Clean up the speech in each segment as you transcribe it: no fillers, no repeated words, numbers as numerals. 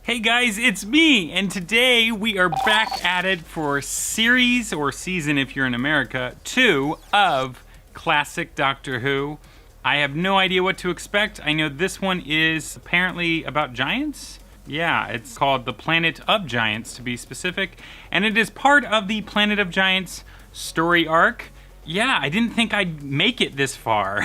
Hey guys, it's me, and today we are back at it for series, or season if you're in America, 2 of Classic Doctor Who. I have no idea what to expect. I know this one is apparently about giants. Yeah, it's called The Planet of Giants to be specific, and it is part of the Planet of Giants story arc. Yeah, I didn't think I'd make it this far,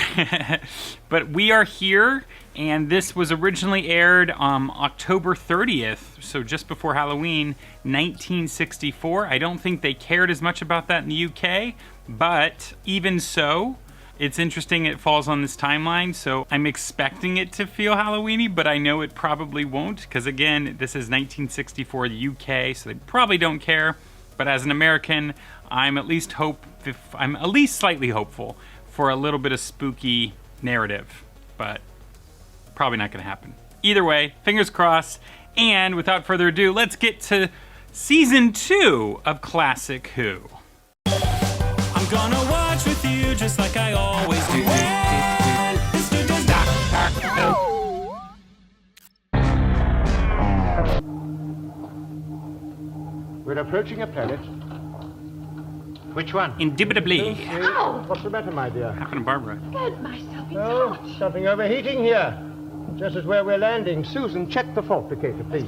but we are here, and this was originally aired October 30th, so just before Halloween, 1964. I don't think they cared as much about that in the UK, but even so, it's interesting it falls on this timeline, so I'm expecting it to feel Halloweeny, but I know it probably won't, because again, this is 1964 the UK, so they probably don't care. But as an American, I'm at least slightly hopeful for a little bit of spooky narrative, but probably not going to happen. Either way, fingers crossed. And without further ado, let's get to season 2 of Classic Who. I'm gonna watch with you just like I always do. We're approaching a planet. Which one? Indubitably. Ow! What's the matter, my dear? Happened to Barbara. Scared myself. It's Oh, hot. something overheating here. Just as where we're landing. Susan, check the fault indicator, please.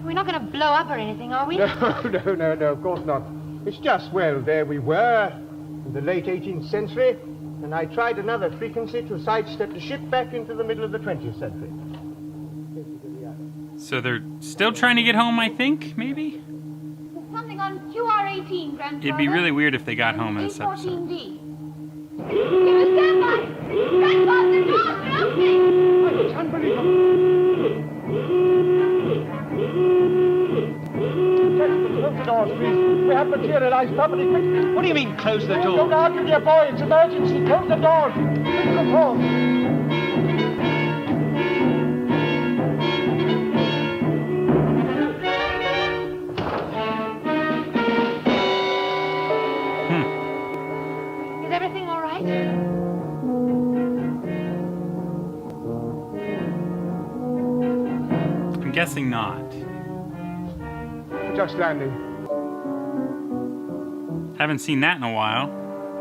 We're not going to blow up or anything, are we? No, of course not. It's just, well, there we were in the late 18th century, and I tried another frequency to sidestep the ship back into the middle of the 20th century. So they're still trying to get home, I think, maybe? There's something on QR18, Grandfather. It'd be really weird if they got home in this episode. A14D. Give us standby! Grandfather, the doors are opening! It's unbelievable. Close the doors, please. We have materialized property. Quick. What do you mean, close the Don't door? argue, dear boy. It's emergency. Close the doors. Critical force. Is everything all right? I'm guessing not. Just landing. Haven't seen that in a while.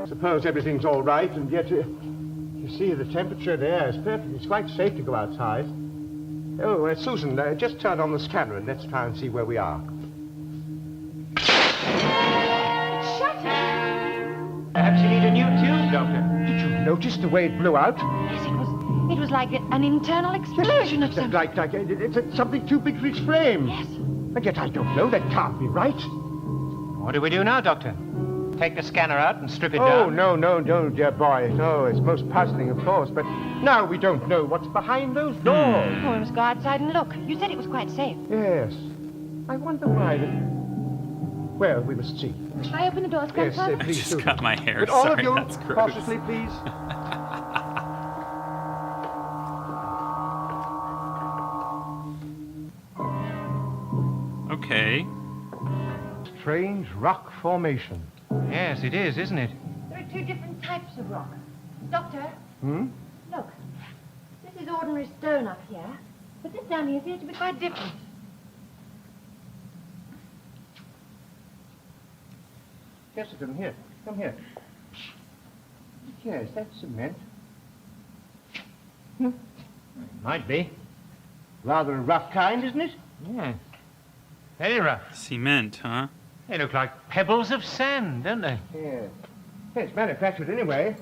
Suppose everything's all right, and yet, you see, the temperature there is perfect. It's quite safe to go outside. Oh, Susan, just turn on the scanner and let's try and see where we are. It's shut. Perhaps you need a new tube, Doctor. Did you notice the way it blew out? Yes, it was like an internal explosion of something. Like it's something too big for its frame. Yes. And yet I don't know. That can't be right. What do we do now, Doctor? Take the scanner out and strip it Oh, down? no, dear boy. No, it's most puzzling, of course, but now we don't know what's behind those doors. Oh, we must go outside and look. You said it was quite safe. Yes. I wonder why. Well, we must see. Shall I open the doors, Yes, Grandfather? I please, just Susan. cut my hair. But all Sorry, of you, that's gross. cautiously, please. Okay. Strange rock formation. Yes, it is, isn't it? There are 2 different types of rock. Doctor, Hmm? look. This is ordinary stone up here, but this down here seems to be quite different. Jessica, here. Come here. Yes, that's cement. Might be. Rather a rough kind, isn't it? Yes. Very rough. Cement, huh? They look like pebbles of sand, don't they? Yes. It's manufactured anyway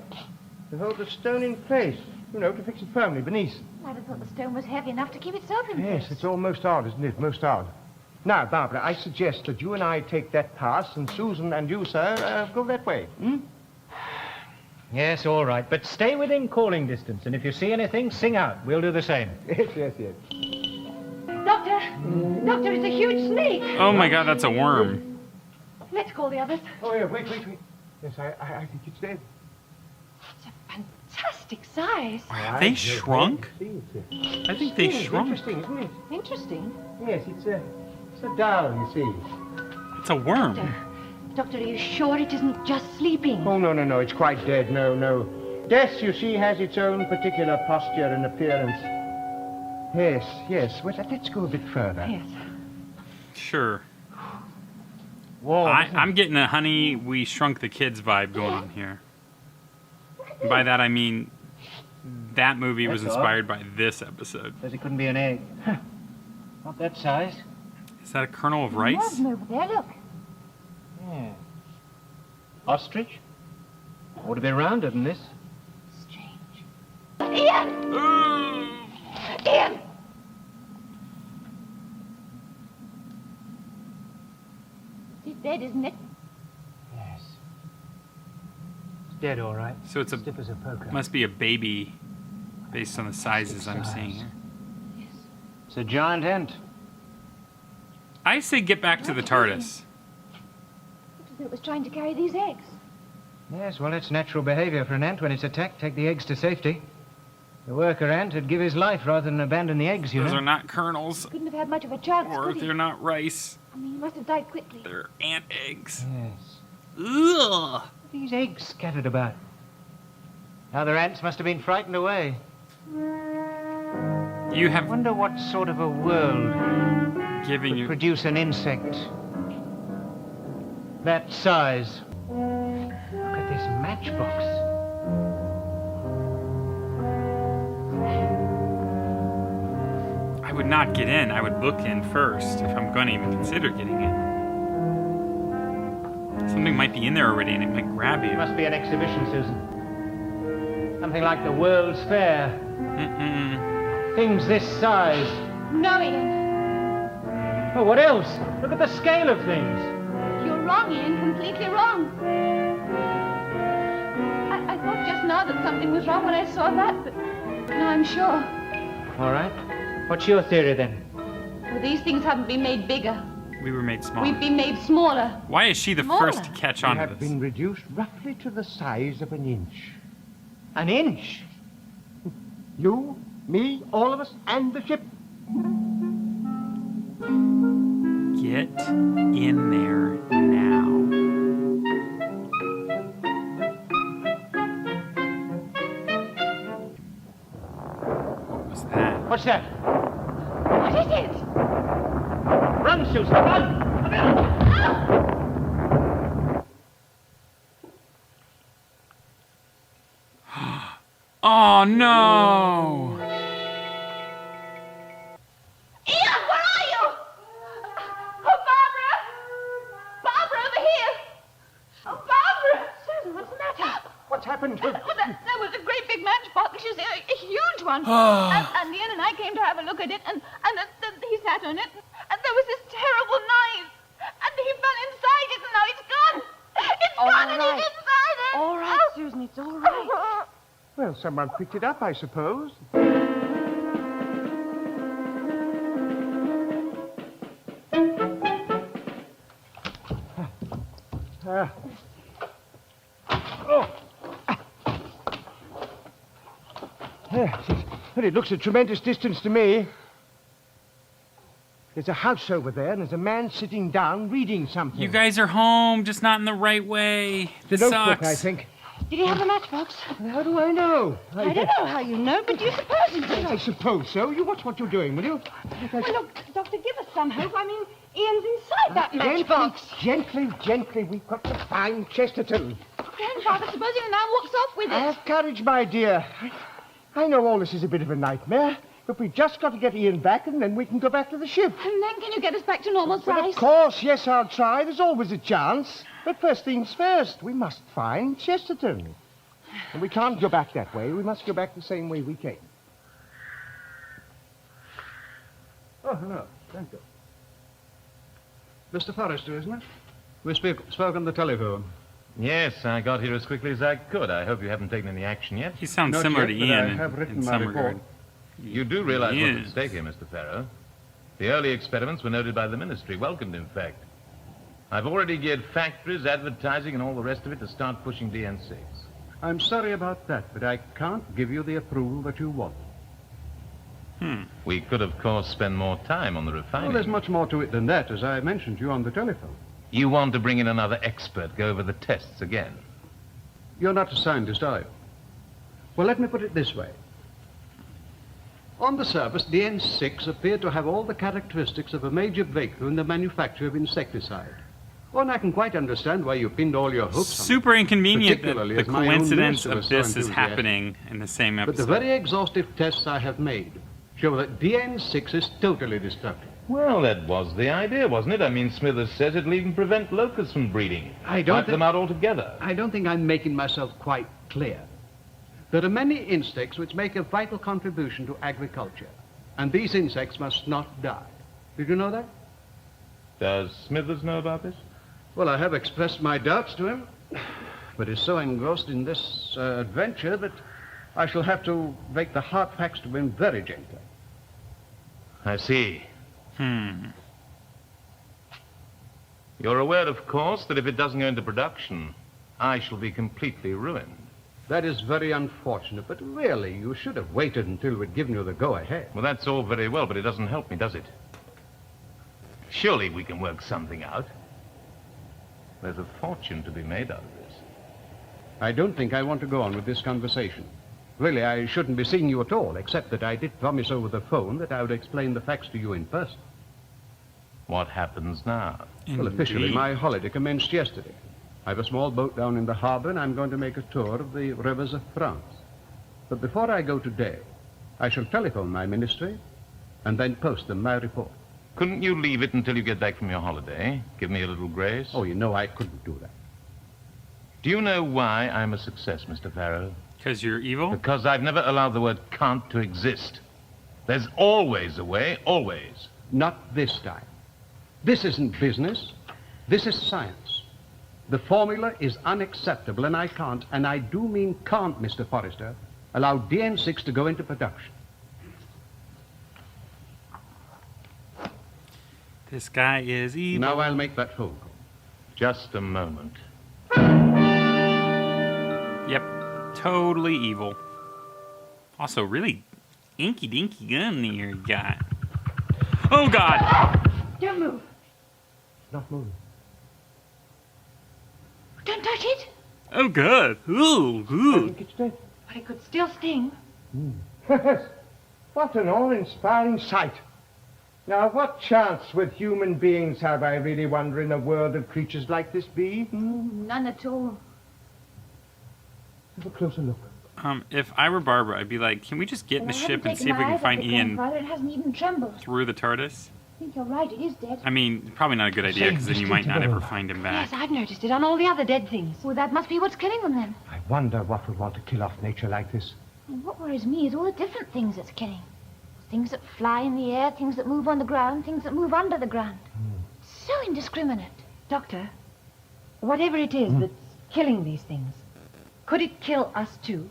to hold the stone in place. You know, to fix it firmly beneath. I'd have thought the stone was heavy enough to keep itself in Yes, place. it's almost odd, isn't it? Most odd. Now, Barbara, I suggest that you and I take that pass, and Susan and you, sir, go that way. Hmm? Yes, all right. But stay within calling distance, and if you see anything, sing out. We'll do the same. Yes. Doctor! Doctor, it's a huge snake! Oh my god, that's a worm. Let's call the others. Oh, yeah, wait. Yes, I think it's dead. It's a fantastic size. Have they shrunk? I think they shrunk. Interesting, isn't it? Interesting. Yes, it's a doll, you see. It's a worm. Doctor, are you sure it isn't just sleeping? Oh, no, it's quite dead. No. Death, you see, has its own particular posture and appearance. Yes, yes. Well, let's go a bit further. Yes. Sure. Warm, I'm getting a Honey, We Shrunk the Kids vibe going on here. And by that I mean that movie was That's inspired by this episode. Says it couldn't be an egg. Not that size. Is that a kernel of rice? There's over there, look. Yeah. Ostrich? Ought to be rounder than this. Strange. Ian! Ian! It's dead, isn't it? Yes. It's dead, all right. So it's Stiff as a poker. must be a baby based on the sizes I'm Size. seeing here. It's a giant ant. I say get back to the TARDIS. Looks as though it was trying to carry these eggs. Yes, well, it's natural behavior for an ant when it's attacked. Take the eggs to safety. The worker ant would give his life rather than abandon the eggs, you Those know. are not kernels, Couldn't have had much of a chance, or could he? they're not rice. I mean, he must have died quickly. They're ant eggs. Yes. Ugh. These eggs scattered about. Other ants must have been frightened away. You I have wonder what sort of a world given would your... produce an insect that size. Look at this matchbox. I would not get in. I would look in first if I'm going to even consider getting in. Something might be in there already and it might grab It you. must be an exhibition, Susan. Something like the World's Fair. Mm-mm. Things this size. No, Ian. Oh, what else? Look at the scale of things. You're wrong, Ian. Completely wrong. I thought just now that something was wrong when I saw that, but now I'm sure. All right. What's your theory then? Well, these things haven't been made bigger. We were made small. We've been made smaller. Why is she the Smaller. first to catch We on to have this? been reduced roughly to the size of an inch. An inch? You, me, all of us, and the ship. Get in there now. What was that? What's that? What is it? Run, Susan, run! Oh no! Ian, where are you? Oh, Barbara! Barbara, over here! Oh, Barbara! Susan, what's the matter? What's happened to... Oh, there was a great big matchbox, you see, a huge one. Oh. and Ian and I came to have a look at it, and he sat on it, and there was this terrible noise. And he fell inside it, and now it's gone. It's gone, and he's inside it. All right, Susan, it's all right. Well, someone picked it up, I suppose. Well, it looks a tremendous distance to me. There's a house over there, and there's a man sitting down reading something. You guys are home, just not in the right way. This Notebook, sucks. I think. Did he have a matchbox? How do I know? I don't know how you know, but you suppose he did. I suppose so. You watch what you're doing, will you? Well, look, Doctor, give us some hope. I mean, Ian's inside that matchbox. Gently. We've got to find Chesterton. Grandfather, suppose Ian now walks off with it. Have courage, my dear. I know all this is a bit of a nightmare, but we've just got to get Ian back, and then we can go back to the ship. And then can you get us back to normal Well, size? of course, yes, I'll try. There's always a chance. But first things first, we must find Chesterton. And we can't go back that way. We must go back the same way we came. Oh, hello. Thank you. Mr. Forrester, isn't it? We spoke on the telephone. Yes, I got here as quickly as I could. I hope you haven't taken any action yet. He sounds Not similar yet, to but Ian I have written in my some report. regard. You do realize what's Yes. at stake here, Mr. Farrow. The early experiments were noted by the ministry, welcomed, in fact. I've already geared factories, advertising, and all the rest of it to start pushing DN6. I'm sorry about that, but I can't give you the approval that you want. We could, of course, spend more time on the refining. Well, there's much more to it than that, as I mentioned to you on the telephone. You want to bring in another expert, go over the tests again. You're not a scientist, are you? Well, let me put it this way. On the surface, DN6 appeared to have all the characteristics of a major breakthrough in the manufacture of insecticide. Oh, and I can quite understand why you pinned all your hopes on it. Super inconvenient that Particularly the as my own coincidence minister of was so this is enthusiastic. happening in the same But the episode. very exhaustive tests I have made show that DN6 is totally destructive. Well, that was the idea, wasn't it? I mean, Smithers says it'll even prevent locusts from breeding. I don't Wipe them out altogether. I don't think I'm making myself quite clear. There are many insects which make a vital contribution to agriculture, and these insects must not die. Did you know that? Does Smithers know about this? Well, I have expressed my doubts to him, but he's so engrossed in this adventure that I shall have to make the hard facts to him very gently. I see. You're aware, of course, that if it doesn't go into production, I shall be completely ruined. That is very unfortunate, but really, you should have waited until we'd given you the go-ahead. Well, that's all very well, but it doesn't help me, does it? Surely we can work something out. There's a fortune to be made out of this. I don't think I want to go on with this conversation. Really, I shouldn't be seeing you at all, except that I did promise over the phone that I would explain the facts to you in person. What happens now? Well, officially, Indeed. my holiday commenced yesterday. I have a small boat down in the harbor, and I'm going to make a tour of the rivers of France. But before I go today, I shall telephone my ministry and then post them my report. Couldn't you leave it until you get back from your holiday? Give me a little grace? Oh, you know I couldn't do that. Do you know why I'm a success, Mr. Farrow? Because you're evil? Because I've never allowed the word can't to exist. There's always a way, always. Not this time. This isn't business. This is science. The formula is unacceptable, and I can't, and I do mean can't, Mr. Forrester, allow DN6 to go into production. This guy is evil. Now I'll make that phone call. Just a moment. Yep, totally evil. Also, really inky-dinky gun here you got. Oh, God! Don't move. Not moving. Don't touch it. Oh, God. Ooh, I ooh. think it's dead. But it could still sting. Yes. What an awe-inspiring sight. Now, what chance with human beings have I really wonder in a world of creatures like this be? None at all. Have a closer look. If I were Barbara, I'd be like, can we just get in the Well, I ship haven't and see taken if we my can eyes find off it, Ian Grandfather. It hasn't even trembled. through the TARDIS? I think you're right. It is dead. I mean, probably not a good idea, because then you might not ever find him back. Yes, I've noticed it on all the other dead things. Well, that must be what's killing them then. I wonder what would want to kill off nature like this. And what worries me is all the different things it's killing. Things that fly in the air, things that move on the ground, things that move under the ground. So indiscriminate. Doctor, whatever it is that's killing these things, could it kill us too?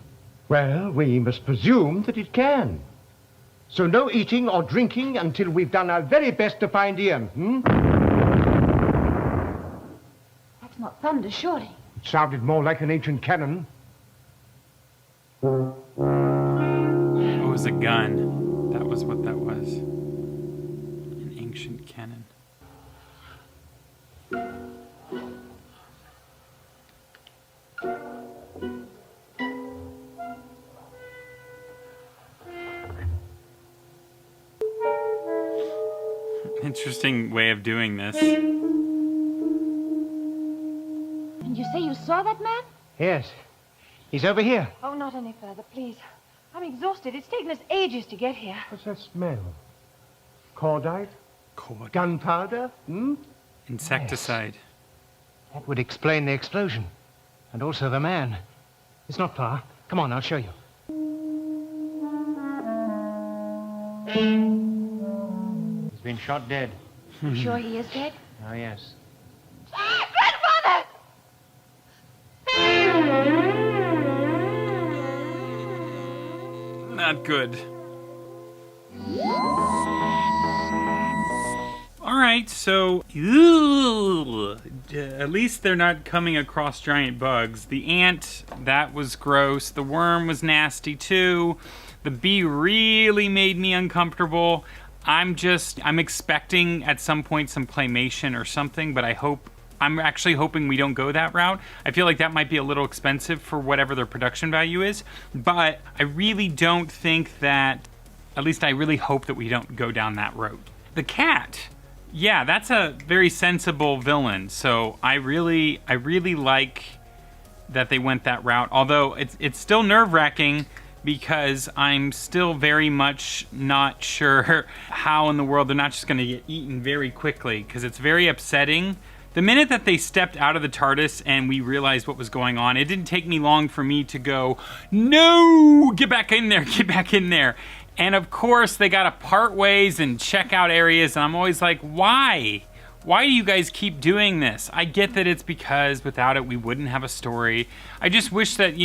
Well, we must presume that it can. So no eating or drinking until we've done our very best to find Ian, That's not thunder, surely. It sounded more like an ancient cannon. It was a gun. That was what that was. An ancient cannon. Interesting way of doing this. And you say you saw that man? Yes. He's over here. Oh, not any further, please. I'm exhausted. It's taken us ages to get here. What's that smell? Cordite? Cord. Gunpowder? Insecticide. That would explain the explosion. And also the man. It's not far. Come on, I'll show you. He's been shot dead. You sure he is dead? Oh, yes. Grandfather! Not good. Alright, so... at least they're not coming across giant bugs. The ant, that was gross. The worm was nasty too. The bee really made me uncomfortable. I'm expecting at some point some claymation or something, but I'm actually hoping we don't go that route. I feel like that might be a little expensive for whatever their production value is, but I really don't think that At least I really hope that we don't go down that road. The cat. Yeah, that's a very sensible villain. So I really like that they went that route. Although it's still nerve-wracking because I'm still very much not sure how in the world they're not just going to get eaten very quickly, because it's very upsetting. The minute that they stepped out of the TARDIS and we realized what was going on, it didn't take me long for me to go, no, get back in there, get back in there. And of course, they got to part ways and check out areas, and I'm always like, why? Why do you guys keep doing this? I get that it's because without it, we wouldn't have a story. I just wish that,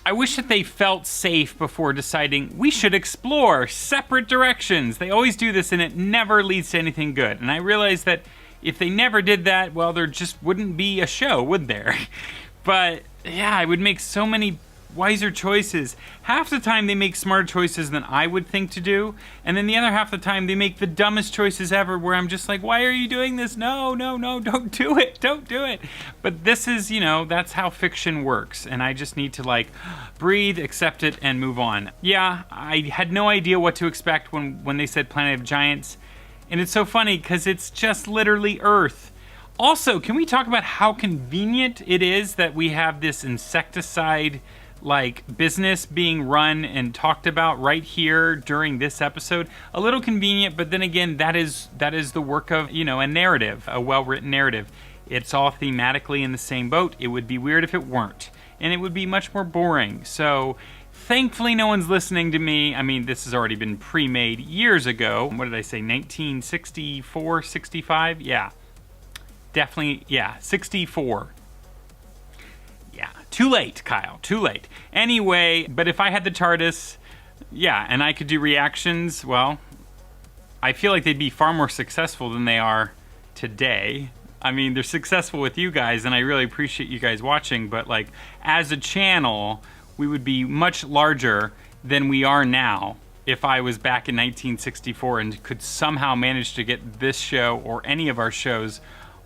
I wish that they felt safe before deciding we should explore separate directions. They always do this, and it never leads to anything good. And I realize that if they never did that, well, there just wouldn't be a show, would there? But yeah, it would make so many wiser choices. Half the time they make smarter choices than I would think to do, and then the other half the time they make the dumbest choices ever, where I'm just like, why are you doing this? No, don't do it, don't do it. But this is, that's how fiction works, and I just need to breathe, accept it, and move on. Yeah, I had no idea what to expect when they said Planet of Giants, and it's so funny because it's just literally Earth. Also, can we talk about how convenient it is that we have this insecticide business being run and talked about right here during this episode? A little convenient, but then again, that is the work of, a narrative, a well-written narrative. It's all thematically in the same boat. It would be weird if it weren't, and it would be much more boring. So thankfully no one's listening to me. I mean, this has already been pre-made years ago. What did I say, 1964, 65? Yeah, definitely, yeah, 64. Yeah, too late, Kyle, too late. Anyway, but if I had the TARDIS, yeah, and I could do reactions, well, I feel like they'd be far more successful than they are today. I mean, they're successful with you guys, and I really appreciate you guys watching, but as a channel, we would be much larger than we are now if I was back in 1964 and could somehow manage to get this show or any of our shows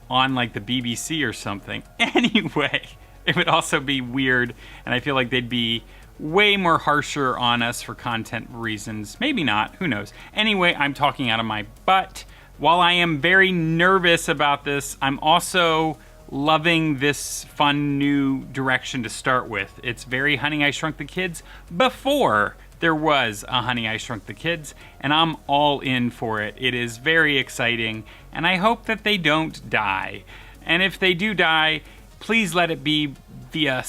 on the BBC or something. Anyway, it would also be weird, and I feel like they'd be way more harsher on us for content reasons. Maybe not, who knows. Anyway, I'm talking out of my butt. While I am very nervous about this, I'm also loving this fun new direction to start with. It's very Honey, I Shrunk the Kids before there was a Honey, I Shrunk the Kids, and I'm all in for it. It is very exciting, and I hope that they don't die. And if they do die, please let it be via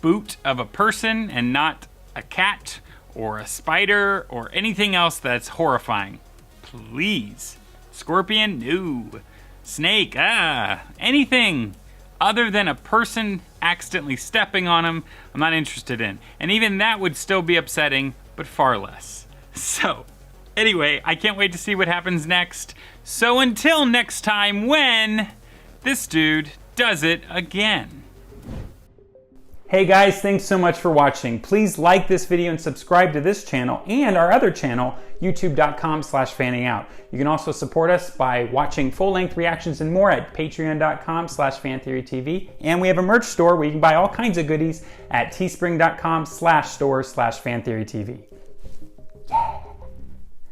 boot of a person and not a cat or a spider or anything else that's horrifying. Please. Scorpion? No. Snake? Anything other than a person accidentally stepping on him, I'm not interested in. And even that would still be upsetting, but far less. So, anyway, I can't wait to see what happens next. So until next time, when this dude does it again. Hey guys, thanks so much for watching. Please like this video and subscribe to this channel and our other channel, youtube.com/fanningout. You can also support us by watching full-length reactions and more at patreon.com/fantheorytv. And we have a merch store where you can buy all kinds of goodies at teespring.com/store/fantheorytv.